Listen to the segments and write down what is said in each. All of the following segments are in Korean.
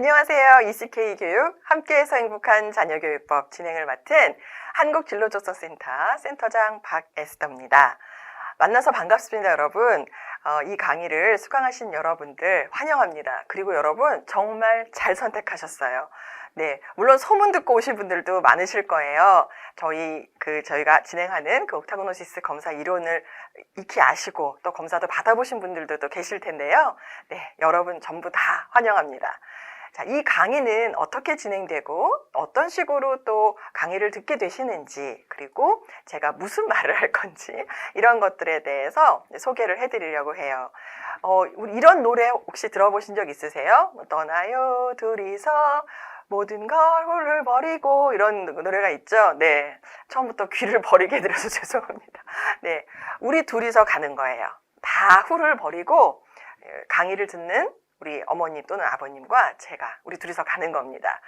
안녕하세요. ECK 교육 함께해서 행복한 자녀교육법 진행을 맡은 한국진로조성센터 센터장 박에스더입니다. 만나서 반갑습니다, 여러분. 이 강의를 수강하신 여러분들 환영합니다. 그리고 여러분 정말 잘 선택하셨어요. 네, 물론 소문 듣고 오신 분들도 많으실 거예요. 저희가 진행하는 그 옥타고노시스 검사 이론을 익히 아시고 또 검사도 받아보신 분들도 또 계실 텐데요. 네, 여러분 전부 다 환영합니다. 자, 이 강의는 어떻게 진행되고 어떤 식으로 또 강의를 듣게 되시는지, 그리고 제가 무슨 말을 할 건지 이런 것들에 대해서 소개를 해드리려고 해요. 우리 이런 노래 혹시 들어보신 적 있으세요? 떠나요 둘이서 모든 걸 홀을 버리고, 이런 노래가 있죠. 네, 처음부터 귀를 버리게 해드려서 죄송합니다. 네, 우리 둘이서 가는 거예요. 다 홀을 버리고 강의를 듣는 우리 어머님 또는 아버님과 제가, 우리 둘이서 가는 겁니다.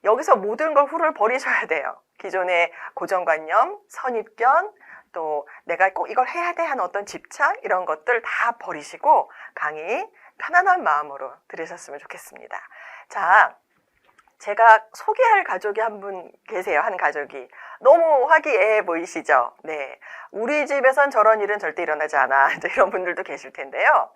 여기서 모든 걸 훌을 버리셔야 돼요. 기존의 고정관념, 선입견, 또 내가 꼭 이걸 해야 돼 하는 어떤 집착, 이런 것들 다 버리시고 강의 편안한 마음으로 들으셨으면 좋겠습니다. 자, 제가 소개할 가족이 한 분 계세요. 한 가족이 너무 화기애애 보이시죠? 네, 우리 집에선 저런 일은 절대 일어나지 않아. 이런 분들도 계실 텐데요.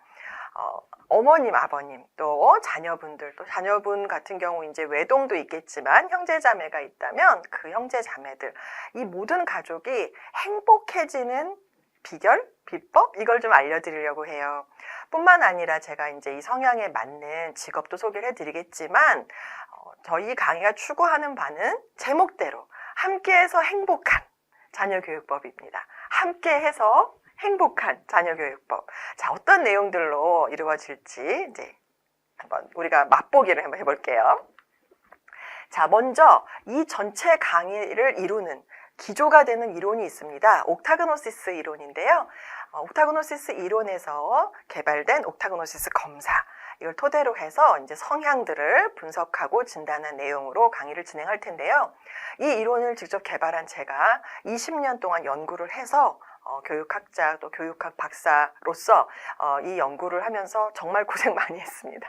어머님, 아버님, 또 자녀분들, 또 자녀분 같은 경우 이제 외동도 있겠지만 형제자매가 있다면 그 형제자매들, 이 모든 가족이 행복해지는 비결, 비법, 이걸 좀 알려드리려고 해요. 뿐만 아니라 제가 이제 이 성향에 맞는 직업도 소개를 해드리겠지만, 저희 강의가 추구하는 바는 제목대로 함께해서 행복한 자녀교육법입니다. 함께해서 행복한 자녀교육법. 자, 어떤 내용들로 이루어질지 이제 한번 우리가 맛보기를 한번 해볼게요. 자, 먼저 이 전체 강의를 이루는 기조가 되는 이론이 있습니다. 옥타고노시스 이론인데요. 옥타고노시스 이론에서 개발된 옥타고노시스 검사, 이걸 토대로 해서 이제 성향들을 분석하고 진단한 내용으로 강의를 진행할 텐데요. 이 이론을 직접 개발한 제가 20년 동안 연구를 해서 교육학자 또 교육학 박사로서 이 연구를 하면서 정말 고생 많이 했습니다.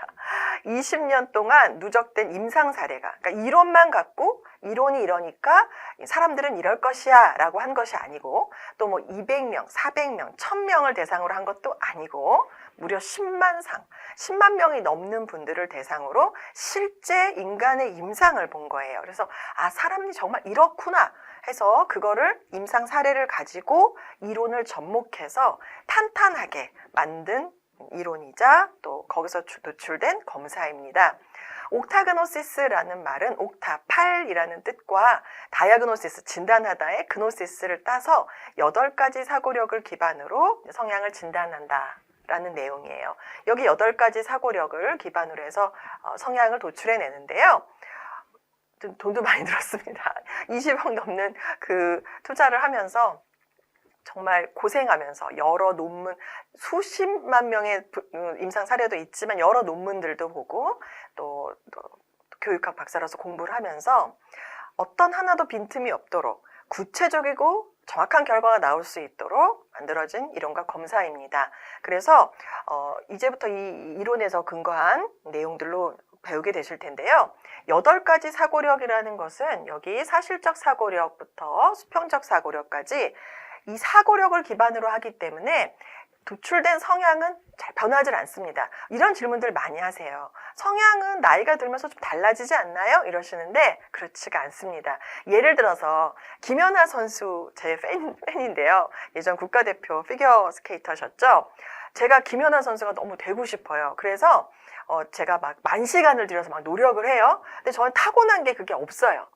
20년 동안 누적된 임상 사례가, 그러니까 이론만 갖고 이론이 이러니까 사람들은 이럴 것이야 라고 한 것이 아니고, 또 뭐 200명, 400명, 1000명을 대상으로 한 것도 아니고, 무려 10만 명이 넘는 분들을 대상으로 실제 인간의 임상을 본 거예요. 그래서 사람이 정말 이렇구나 해서 그거를 임상 사례를 가지고 이론을 접목해서 탄탄하게 만든 이론이자 또 거기서 노출된 검사입니다. 옥타그노시스라는 말은 옥타, 8이라는 뜻과 다이아그노시스, 진단하다의 그노시스를 따서 8가지 사고력을 기반으로 성향을 진단한다 라는 내용이에요. 여기 8가지 사고력을 기반으로 해서 성향을 도출해내는데요. 돈도 많이 들었습니다. 20억 넘는 그 투자를 하면서 정말 고생하면서 여러 논문, 수십만 명의 임상 사례도 있지만 여러 논문들도 보고 또 교육학 박사로서 공부를 하면서 어떤 하나도 빈틈이 없도록 구체적이고 정확한 결과가 나올 수 있도록 만들어진 이론과 검사입니다. 그래서 이제부터 이 이론에서 근거한 내용들로 배우게 되실 텐데요. 8가지 사고력이라는 것은 여기 사실적 사고력부터 수평적 사고력까지 이 사고력을 기반으로 하기 때문에 도출된 성향은 잘 변하지 않습니다. 이런 질문들 많이 하세요. 성향은 나이가 들면서 좀 달라지지 않나요? 이러시는데 그렇지가 않습니다. 예를 들어서 김연아 선수 제 팬인데요. 예전 국가대표 피겨 스케이터셨죠? 제가 김연아 선수가 너무 되고 싶어요. 그래서 제가 막 10,000시간을 들여서 막 노력을 해요. 근데 저는 타고난 게 그게 없어요.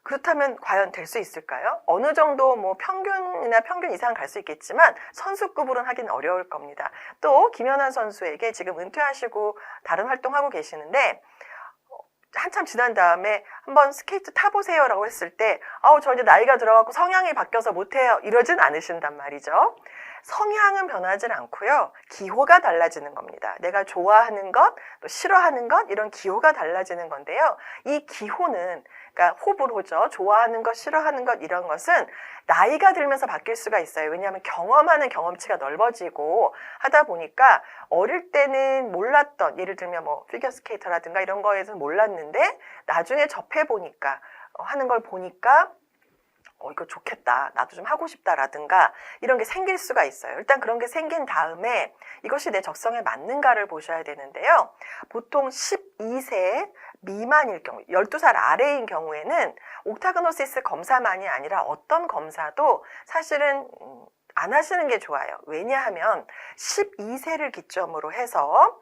그렇다면 과연 될 수 있을까요? 어느 정도 뭐 평균이나 평균 이상 갈 수 있겠지만 선수급으로는 하기는 어려울 겁니다. 또 김연아 선수에게 지금 은퇴하시고 다른 활동하고 계시는데 한참 지난 다음에 한번 스케이트 타보세요 라고 했을 때 저 이제 나이가 들어가고 성향이 바뀌어서 못해요 이러진 않으신단 말이죠. 성향은 변하지 않고요. 기호가 달라지는 겁니다. 내가 좋아하는 것, 또 싫어하는 것, 이런 기호가 달라지는 건데요. 이 기호는, 그러니까 호불호죠. 좋아하는 것, 싫어하는 것, 이런 것은 나이가 들면서 바뀔 수가 있어요. 왜냐하면 경험하는 경험치가 넓어지고 하다 보니까 어릴 때는 몰랐던, 예를 들면 뭐 피겨스케이터라든가 이런 거에서 몰랐는데 나중에 접해보니까, 하는 걸 보니까 이거 좋겠다. 나도 좀 하고 싶다라든가 이런 게 생길 수가 있어요. 일단 그런 게 생긴 다음에 이것이 내 적성에 맞는가를 보셔야 되는데요. 보통 12세 미만일 경우, 12살 아래인 경우에는 옥타그노시스 검사만이 아니라 어떤 검사도 사실은 안 하시는 게 좋아요. 왜냐하면 12세를 기점으로 해서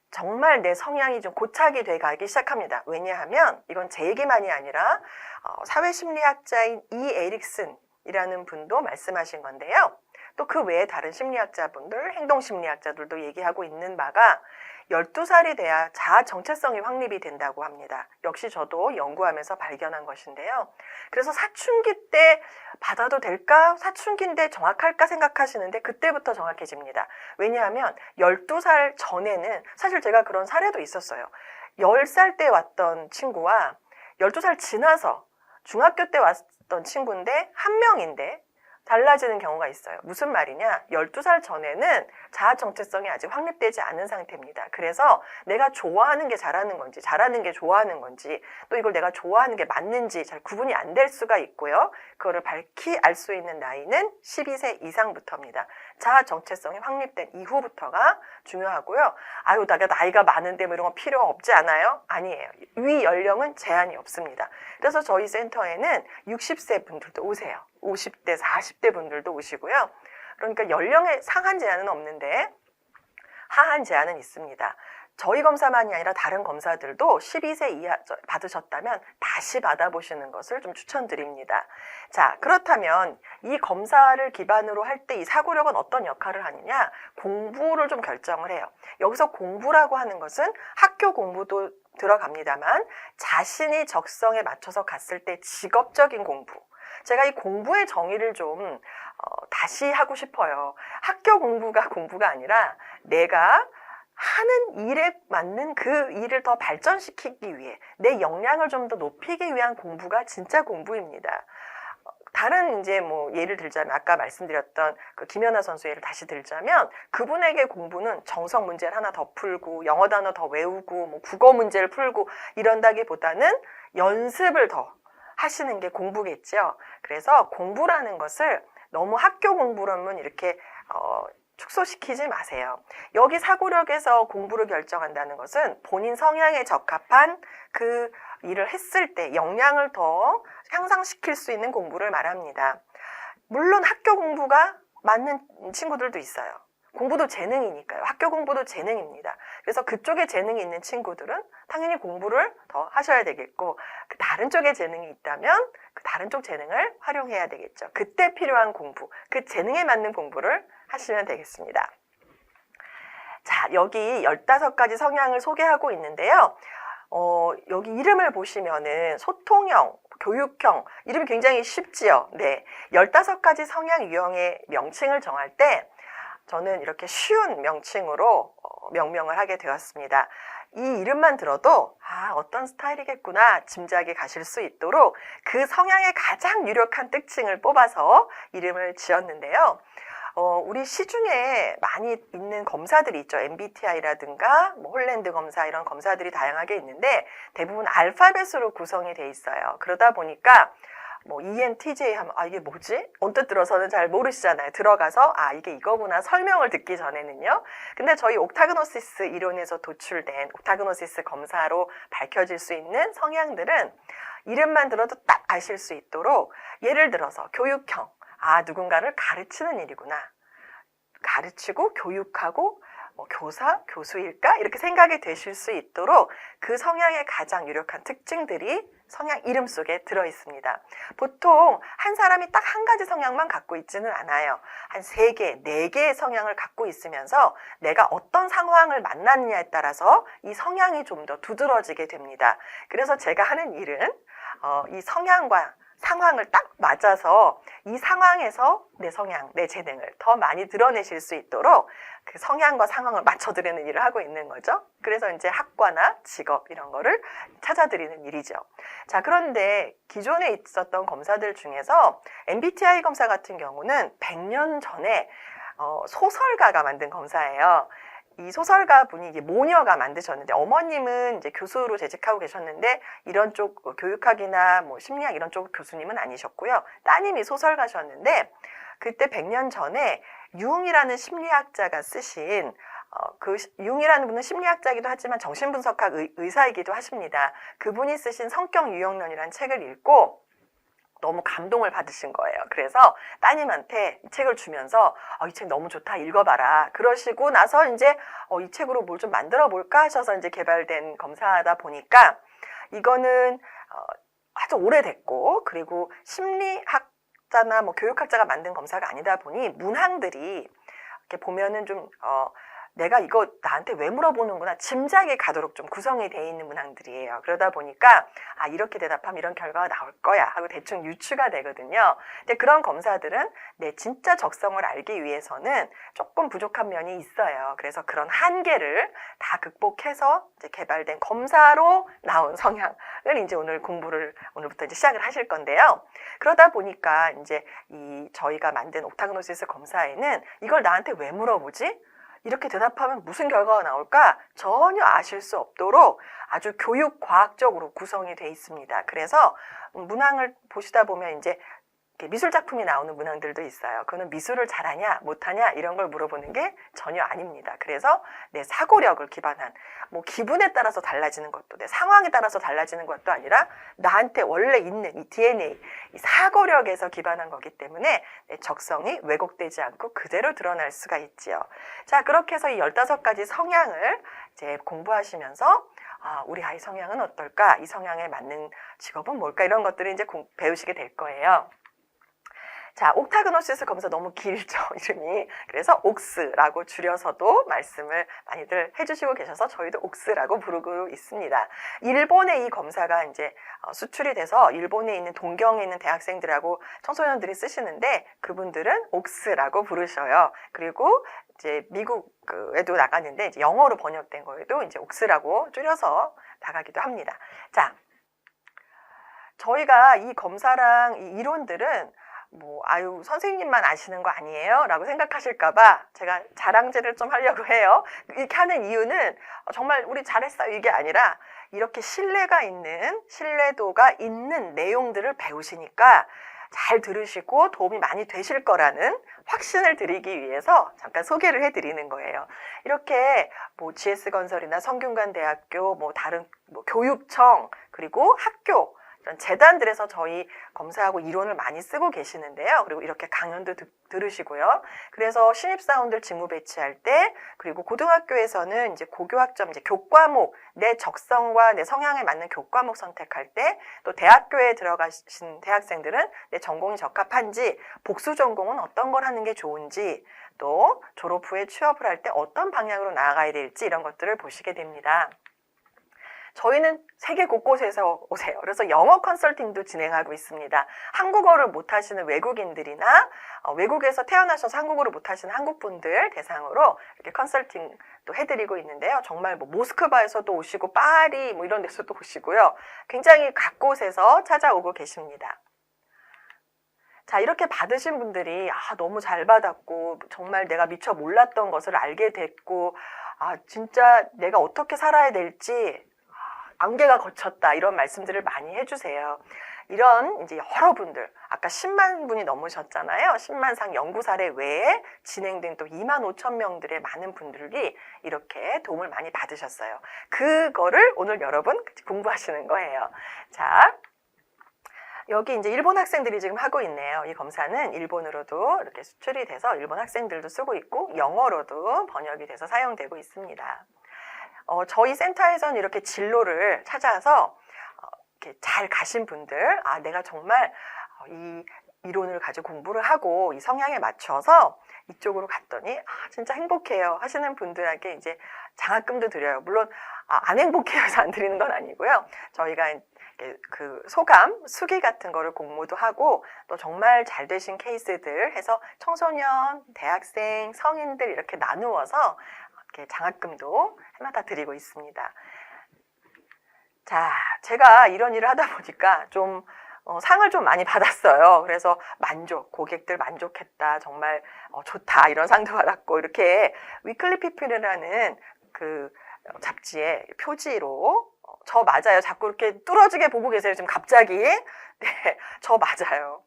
정말 내 성향이 좀 고착이 돼 가기 시작합니다. 왜냐하면 이건 제 얘기만이 아니라 사회심리학자인 이 에릭슨이라는 분도 말씀하신 건데요. 또 그 외에 다른 심리학자분들, 행동심리학자들도 얘기하고 있는 바가 12살이 돼야 자아 정체성이 확립이 된다고 합니다. 역시 저도 연구하면서 발견한 것인데요. 그래서 사춘기 때 받아도 될까? 사춘기인데 정확할까 생각하시는데 그때부터 정확해집니다. 왜냐하면 12살 전에는 사실 제가 그런 사례도 있었어요. 10살 때 왔던 친구와 12살 지나서 중학교 때 왔던 친구인데 한 명인데 달라지는 경우가 있어요. 무슨 말이냐? 12살 전에는 자아 정체성이 아직 확립되지 않은 상태입니다. 그래서 내가 좋아하는 게 잘하는 건지, 잘하는 게 좋아하는 건지, 또 이걸 내가 좋아하는 게 맞는지 잘 구분이 안 될 수가 있고요. 그거를 밝히 알 수 있는 나이는 12세 이상부터입니다. 자아 정체성이 확립된 이후부터가 중요하고요. 아유, 내가 나이가 많은데 뭐 이런 거 필요 없지 않아요? 아니에요. 위 연령은 제한이 없습니다. 그래서 저희 센터에는 60세 분들도 오세요. 50대, 40대 분들도 오시고요. 그러니까 연령에 상한 제한은 없는데 하한 제한은 있습니다. 저희 검사만이 아니라 다른 검사들도 12세 이하 받으셨다면 다시 받아보시는 것을 좀 추천드립니다. 자, 그렇다면 이 검사를 기반으로 할 때 이 사고력은 어떤 역할을 하느냐? 공부를 좀 결정을 해요. 여기서 공부라고 하는 것은 학교 공부도 들어갑니다만 자신이 적성에 맞춰서 갔을 때 직업적인 공부. 제가 이 공부의 정의를 좀 다시 하고 싶어요. 학교 공부가 공부가 아니라 내가 하는 일에 맞는 그 일을 더 발전시키기 위해 내 역량을 좀 더 높이기 위한 공부가 진짜 공부입니다. 다른 이제 뭐 예를 들자면 아까 말씀드렸던 그 김연아 선수 예를 다시 들자면 그분에게 공부는 정석 문제를 하나 더 풀고 영어 단어 더 외우고 뭐 국어 문제를 풀고 이런다기보다는 연습을 더 하시는 게 공부겠죠. 그래서 공부라는 것을 너무 학교 공부로만 이렇게 축소시키지 마세요. 여기 사고력에서 공부를 결정한다는 것은 본인 성향에 적합한 그 일을 했을 때 역량을 더 향상시킬 수 있는 공부를 말합니다. 물론 학교 공부가 맞는 친구들도 있어요. 공부도 재능이니까요. 학교 공부도 재능입니다. 그래서 그쪽에 재능이 있는 친구들은 당연히 공부를 더 하셔야 되겠고 그 다른 쪽에 재능이 있다면 그 다른 쪽 재능을 활용해야 되겠죠. 그때 필요한 공부, 그 재능에 맞는 공부를 하시면 되겠습니다. 자, 여기 15가지 성향을 소개하고 있는데요. 여기 이름을 보시면은 소통형, 교육형, 이름이 굉장히 쉽지요. 네. 15가지 성향 유형의 명칭을 정할 때 저는 이렇게 쉬운 명칭으로 명명을 하게 되었습니다. 이 이름만 들어도 어떤 스타일이겠구나 짐작이 가실 수 있도록 그 성향의 가장 유력한 특징을 뽑아서 이름을 지었는데요. 우리 시중에 많이 있는 검사들이 있죠. MBTI라든가 뭐 홀랜드 검사 이런 검사들이 다양하게 있는데 대부분 알파벳으로 구성이 돼 있어요. 그러다 보니까 뭐 ENTJ 하면 이게 뭐지? 언뜻 들어서는 잘 모르시잖아요. 들어가서 이게 이거구나 설명을 듣기 전에는요. 근데 저희 옥타그노시스 이론에서 도출된 옥타그노시스 검사로 밝혀질 수 있는 성향들은 이름만 들어도 딱 아실 수 있도록 예를 들어서 교육형, 누군가를 가르치는 일이구나. 가르치고 교육하고 교사, 교수일까? 이렇게 생각이 되실 수 있도록 그 성향의 가장 유력한 특징들이 성향 이름 속에 들어있습니다. 보통 한 사람이 딱 한 가지 성향만 갖고 있지는 않아요. 한 3개, 4개의 성향을 갖고 있으면서 내가 어떤 상황을 만나느냐에 따라서 이 성향이 좀 더 두드러지게 됩니다. 그래서 제가 하는 일은 이 성향과 상황을 딱 맞아서 이 상황에서 내 성향, 내 재능을 더 많이 드러내실 수 있도록 그 성향과 상황을 맞춰드리는 일을 하고 있는 거죠. 그래서 이제 학과나 직업 이런 거를 찾아드리는 일이죠. 자, 그런데 기존에 있었던 검사들 중에서 MBTI 검사 같은 경우는 100년 전에 소설가가 만든 검사예요. 이 소설가 분이 이제 모녀가 만드셨는데, 어머님은 이제 교수로 재직하고 계셨는데 이런 쪽 교육학이나 뭐 심리학 이런 쪽 교수님은 아니셨고요. 따님이 소설가셨는데, 그때 100년 전에 융이라는 심리학자가 쓰신 그 융이라는 분은 심리학자이기도 하지만 정신분석학 의사이기도 하십니다. 그분이 쓰신 성격 유형론이라는 책을 읽고 너무 감동을 받으신 거예요. 그래서 따님한테 이 책을 주면서 이 책 너무 좋다, 읽어봐라. 그러시고 나서 이제 이 책으로 뭘 좀 만들어 볼까 하셔서 이제 개발된 검사다 보니까 이거는 아주 오래됐고, 그리고 심리학자나 뭐 교육학자가 만든 검사가 아니다 보니 문항들이 이렇게 보면은 좀 내가 이거 나한테 왜 물어보는구나 짐작이 가도록 좀 구성이 되어 있는 문항들이에요. 그러다 보니까 이렇게 대답하면 이런 결과가 나올 거야 하고 대충 유추가 되거든요. 근데 그런 검사들은 내 진짜 적성을 알기 위해서는 조금 부족한 면이 있어요. 그래서 그런 한계를 다 극복해서 이제 개발된 검사로 나온 성향을 이제 오늘부터 이제 시작을 하실 건데요. 그러다 보니까 이제 저희가 만든 옥타그노시스 검사에는 이걸 나한테 왜 물어보지? 이렇게 대답하면 무슨 결과가 나올까? 전혀 아실 수 없도록 아주 교육과학적으로 구성이 되어 있습니다. 그래서 문항을 보시다 보면 이제 미술 작품이 나오는 문항들도 있어요. 그거는 미술을 잘하냐 못하냐 이런 걸 물어보는 게 전혀 아닙니다. 그래서 내 사고력을 기반한 뭐 기분에 따라서 달라지는 것도, 내 상황에 따라서 달라지는 것도 아니라 나한테 원래 있는 이 DNA, 이 사고력에서 기반한 거기 때문에 내 적성이 왜곡되지 않고 그대로 드러날 수가 있지요. 자, 그렇게 해서 이 15가지 성향을 이제 공부하시면서 우리 아이 성향은 어떨까? 이 성향에 맞는 직업은 뭘까? 이런 것들을 이제 배우시게 될 거예요. 자, 옥타그노시스 검사 너무 길죠, 이름이. 그래서 옥스라고 줄여서도 말씀을 많이들 해주시고 계셔서 저희도 옥스라고 부르고 있습니다. 일본의 이 검사가 이제 수출이 돼서 일본에 있는 동경에 있는 대학생들하고 청소년들이 쓰시는데 그분들은 옥스라고 부르셔요. 그리고 이제 미국에도 나갔는데 이제 영어로 번역된 거에도 이제 옥스라고 줄여서 나가기도 합니다. 자, 저희가 이 검사랑 이 이론들은 선생님만 아시는 거 아니에요? 라고 생각하실까봐 제가 자랑질을 좀 하려고 해요. 이렇게 하는 이유는 정말 우리 잘했어요 이게 아니라 이렇게 신뢰도가 있는 내용들을 배우시니까 잘 들으시고 도움이 많이 되실 거라는 확신을 드리기 위해서 잠깐 소개를 해드리는 거예요. 이렇게 GS건설이나 성균관대학교, 다른 교육청, 그리고 학교, 이런 재단들에서 저희 검사하고 이론을 많이 쓰고 계시는데요. 그리고 이렇게 강연도 들으시고요. 그래서 신입사원들 직무 배치할 때, 그리고 고등학교에서는 이제 고교학점, 이제 교과목, 내 적성과 내 성향에 맞는 교과목 선택할 때, 또 대학교에 들어가신 대학생들은 내 전공이 적합한지, 복수 전공은 어떤 걸 하는 게 좋은지, 또 졸업 후에 취업을 할 때 어떤 방향으로 나아가야 될지 이런 것들을 보시게 됩니다. 저희는 세계 곳곳에서 오세요. 그래서 영어 컨설팅도 진행하고 있습니다. 한국어를 못하시는 외국인들이나 외국에서 태어나셔서 한국어를 못하시는 한국분들 대상으로 이렇게 컨설팅도 해드리고 있는데요. 정말 모스크바에서도 오시고 파리 이런 데서도 오시고요. 굉장히 각 곳에서 찾아오고 계십니다. 자, 이렇게 받으신 분들이 너무 잘 받았고 정말 내가 미처 몰랐던 것을 알게 됐고 진짜 내가 어떻게 살아야 될지 안개가 거쳤다 이런 말씀들을 많이 해주세요. 이런 이제 여러분들, 아까 10만 분이 넘으셨잖아요. 10만상 연구 사례 외에 진행된 또 2만 5천 명들의 많은 분들이 이렇게 도움을 많이 받으셨어요. 그거를 오늘 여러분 공부하시는 거예요. 자, 여기 이제 일본 학생들이 지금 하고 있네요. 이 검사는 일본으로도 이렇게 수출이 돼서 일본 학생들도 쓰고 있고 영어로도 번역이 돼서 사용되고 있습니다. 저희 센터에서는 이렇게 진로를 찾아서 이렇게 잘 가신 분들, 내가 정말 이 이론을 가지고 공부를 하고 이 성향에 맞춰서 이쪽으로 갔더니 진짜 행복해요 하시는 분들에게 이제 장학금도 드려요. 물론 안 행복해요 해서 안 드리는 건 아니고요. 저희가 그 소감, 수기 같은 거를 공모도 하고 또 정말 잘 되신 케이스들 해서 청소년, 대학생, 성인들 이렇게 나누어서 이렇게 장학금도 해마다 드리고 있습니다. 자, 제가 이런 일을 하다 보니까 좀 상을 좀 많이 받았어요. 그래서 고객들 만족했다, 정말 좋다 이런 상도 받았고, 이렇게 위클리 피플이라는 그 잡지의 표지로 저 맞아요. 자꾸 이렇게 뚫어지게 보고 계세요. 지금 갑자기. 네, 저 맞아요.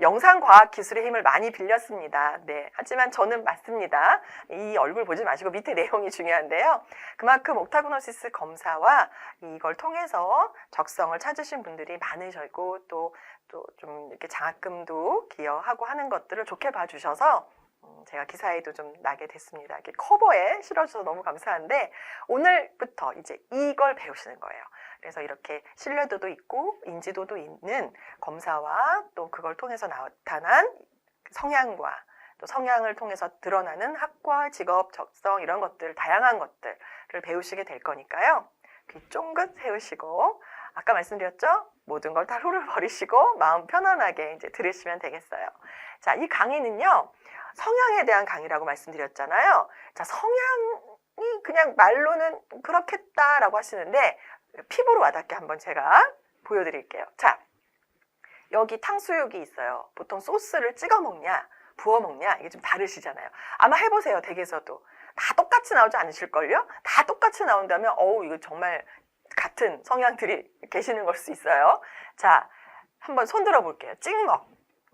영상과학기술의 힘을 많이 빌렸습니다. 네, 하지만 저는 맞습니다. 이 얼굴 보지 마시고 밑에 내용이 중요한데요. 그만큼 옥타고노시스 검사와 이걸 통해서 적성을 찾으신 분들이 많으셨고 또 좀 이렇게 장학금도 기여하고 하는 것들을 좋게 봐주셔서 제가 기사에도 좀 나게 됐습니다. 이렇게 커버에 실어주셔서 너무 감사한데 오늘부터 이제 이걸 배우시는 거예요. 그래서 이렇게 신뢰도도 있고 인지도도 있는 검사와 또 그걸 통해서 나타난 성향과 또 성향을 통해서 드러나는 학과, 직업, 적성 이런 것들, 다양한 것들을 배우시게 될 거니까요. 귀 쫑긋 세우시고 아까 말씀드렸죠? 모든 걸 다 훌훌버리시고 마음 편안하게 이제 들으시면 되겠어요. 자, 이 강의는요. 성향에 대한 강의라고 말씀드렸잖아요. 자, 성향이 그냥 말로는 그렇겠다라고 하시는데 피부로 와닿게 한번 제가 보여드릴게요. 자, 여기 탕수육이 있어요. 보통 소스를 찍어 먹냐, 부어 먹냐 이게 좀 다르시잖아요. 아마 해보세요. 댁에서도. 다 똑같이 나오지 않으실걸요? 다 똑같이 나온다면 이거 정말 같은 성향들이 계시는 걸 수 있어요. 자, 한번 손 들어 볼게요. 찍먹.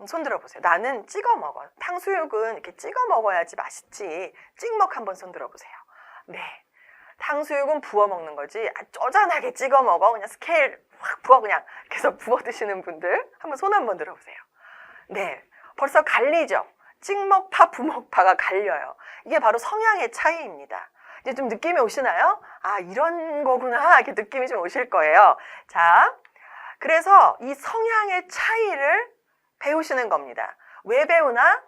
손 들어보세요. 나는 찍어 먹어. 탕수육은 이렇게 찍어 먹어야지 맛있지. 찍먹 한번 손 들어보세요. 네. 탕수육은 부어 먹는 거지. 쪼잔하게 찍어 먹어. 그냥 스케일 확 부어 그냥 계속 부어 드시는 분들 한번 손 한번 들어보세요. 네. 벌써 갈리죠. 찍먹파, 부먹파가 갈려요. 이게 바로 성향의 차이입니다. 이제 좀 느낌이 오시나요? 아, 이런 거구나. 이렇게 느낌이 좀 오실 거예요. 자, 그래서 이 성향의 차이를 배우시는 겁니다. 왜 배우나?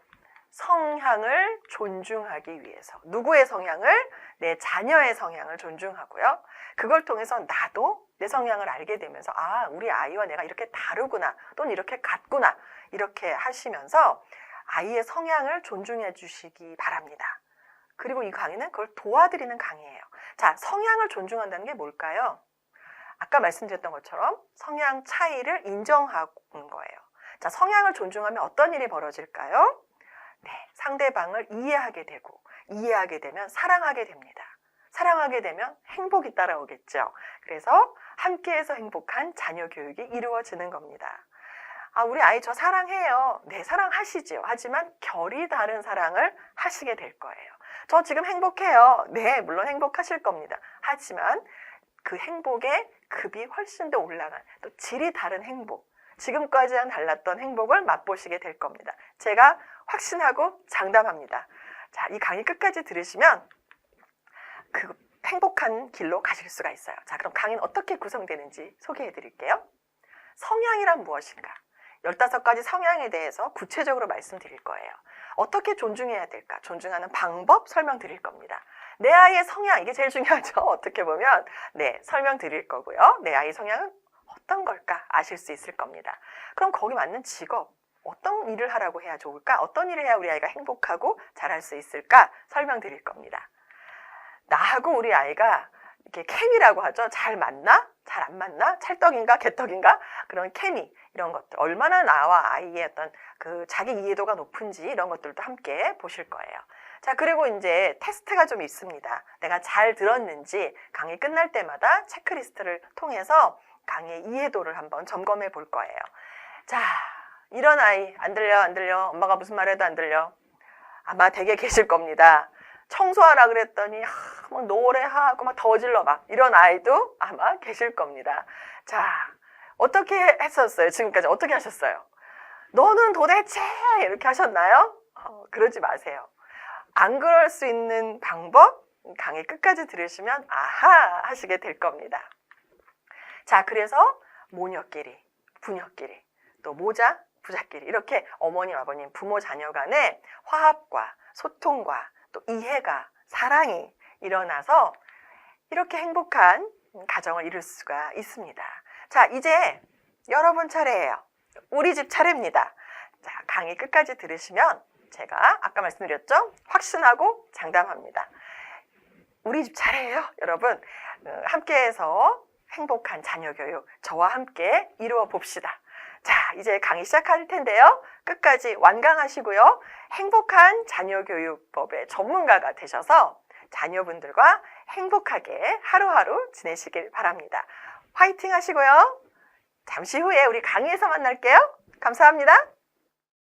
성향을 존중하기 위해서. 누구의 성향을? 내 자녀의 성향을 존중하고요. 그걸 통해서 나도 내 성향을 알게 되면서 아, 우리 아이와 내가 이렇게 다르구나 또는 이렇게 같구나 이렇게 하시면서 아이의 성향을 존중해 주시기 바랍니다. 그리고 이 강의는 그걸 도와드리는 강의예요. 자, 성향을 존중한다는 게 뭘까요? 아까 말씀드렸던 것처럼 성향 차이를 인정하는 거예요. 자, 성향을 존중하면 어떤 일이 벌어질까요? 네, 상대방을 이해하게 되고 이해하게 되면 사랑하게 됩니다. 사랑하게 되면 행복이 따라오겠죠. 그래서 함께해서 행복한 자녀 교육이 이루어지는 겁니다. 아, 우리 아이 저 사랑해요. 네, 사랑하시죠. 하지만 결이 다른 사랑을 하시게 될 거예요. 저 지금 행복해요. 네, 물론 행복하실 겁니다. 하지만 그 행복의 급이 훨씬 더 올라간 또 질이 다른 행복, 지금까지랑 달랐던 행복을 맛보시게 될 겁니다. 제가 확신하고 장담합니다. 자, 이 강의 끝까지 들으시면 그 행복한 길로 가실 수가 있어요. 자, 그럼 강의는 어떻게 구성되는지 소개해 드릴게요. 성향이란 무엇인가? 15가지 성향에 대해서 구체적으로 말씀드릴 거예요. 어떻게 존중해야 될까? 존중하는 방법 설명드릴 겁니다. 내 아이의 성향, 이게 제일 중요하죠. 어떻게 보면 네, 설명드릴 거고요. 내 아이 성향은 어떤 걸까? 아실 수 있을 겁니다. 그럼 거기 맞는 직업, 어떤 일을 하라고 해야 좋을까? 어떤 일을 해야 우리 아이가 행복하고 잘할 수 있을까? 설명드릴 겁니다. 나하고 우리 아이가 이렇게 케미라고 하죠. 잘 맞나? 잘 안 맞나? 찰떡인가? 개떡인가? 그런 케미, 이런 것들. 얼마나 나와 아이의 어떤 그 자기 이해도가 높은지 이런 것들도 함께 보실 거예요. 자, 그리고 이제 테스트가 좀 있습니다. 내가 잘 들었는지 강의 끝날 때마다 체크리스트를 통해서 강의의 이해도를 한번 점검해 볼 거예요. 자, 이런 아이 안 들려 안 들려 엄마가 무슨 말해도 안 들려 아마 댁에 계실 겁니다. 청소하라 그랬더니 막 노래하고 막 더질러 막 이런 아이도 아마 계실 겁니다. 자, 어떻게 했었어요? 지금까지 어떻게 하셨어요? 너는 도대체 이렇게 하셨나요? 그러지 마세요. 안 그럴 수 있는 방법 강의 끝까지 들으시면 아하 하시게 될 겁니다. 자, 그래서 모녀끼리, 부녀끼리, 또 모자, 부자끼리 이렇게 어머님, 아버님, 부모, 자녀 간의 화합과 소통과 또 이해가, 사랑이 일어나서 이렇게 행복한 가정을 이룰 수가 있습니다. 자, 이제 여러분 차례예요. 우리 집 차례입니다. 자, 강의 끝까지 들으시면 제가 아까 말씀드렸죠? 확신하고 장담합니다. 우리 집 차례예요, 여러분. 함께해서 행복한 자녀 교육 저와 함께 이루어 봅시다. 자, 이제 강의 시작할 텐데요. 끝까지 완강하시고요. 행복한 자녀 교육법의 전문가가 되셔서 자녀분들과 행복하게 하루하루 지내시길 바랍니다. 화이팅 하시고요. 잠시 후에 우리 강의에서 만날게요. 감사합니다.